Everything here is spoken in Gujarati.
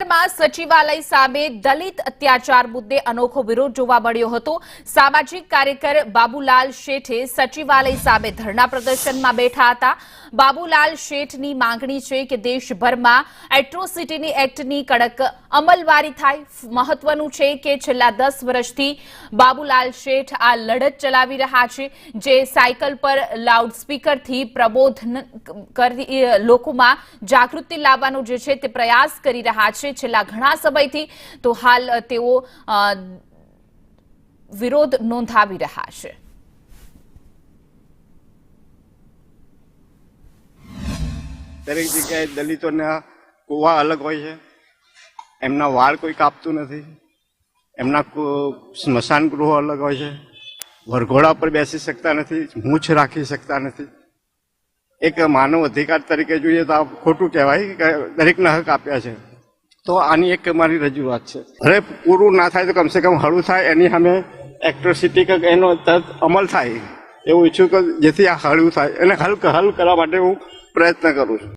રાજ્યભરમાં સચિવાલય સામે દલિત અત્યાચાર મુદ્દે અનોખો વિરોધ જોવા મળ્યો હતો। સામાજિક કાર્યકર બાબુલાલ શેઠે સચિવાલય સામે ધરણા પ્રદર્શનમાં બેઠા હતા। બાબુલાલ શેઠની માંગણી છે કે દેશભરમાં એટ્રોસિટી એક્ટની કડક અમલવારી થાય। મહત્વનું છે કે છેલ્લા 10 વર્ષથી બાબુલાલ શેઠ આ લડત ચલાવી રહ્યા છે, જે સાયકલ પર લાઉડસ્પીકરથી પ્રબોધન કરી લોકોમાં જાગૃતિ લાવવાનો જે છે તે પ્રયાસ કરી રહ્યા છે છેલ્લા ઘણા સમયથી। તો હાલ તેઓ વિરોધ નોંધાવી રહ્યા છે। દરેક જગ્યાએ દલિતોના કુવા અલગ હોય છે, એમના વાળ કોઈ કાપતું નથી, એમના સ્મશાન ગૃહો અલગ હોય છે, વરઘોડા પર બેસી શકતા નથી, મૂછ રાખી શકતા નથી। એક માનવ અધિકાર તરીકે જોઈએ તો આ ખોટું કહેવાય કે દરેકના હક આપ્યા છે। તો આની એક મારી રજૂઆત છે, હવે પૂરું ના થાય તો કમસે કમ હળવું થાય, એની સામે એટ્રોસિટી કે એનો તરત અમલ થાય એવું ઈચ્છું કે જેથી આ હળવું થાય, એને હલ કરવા માટે હું પ્રયત્ન કરું છું।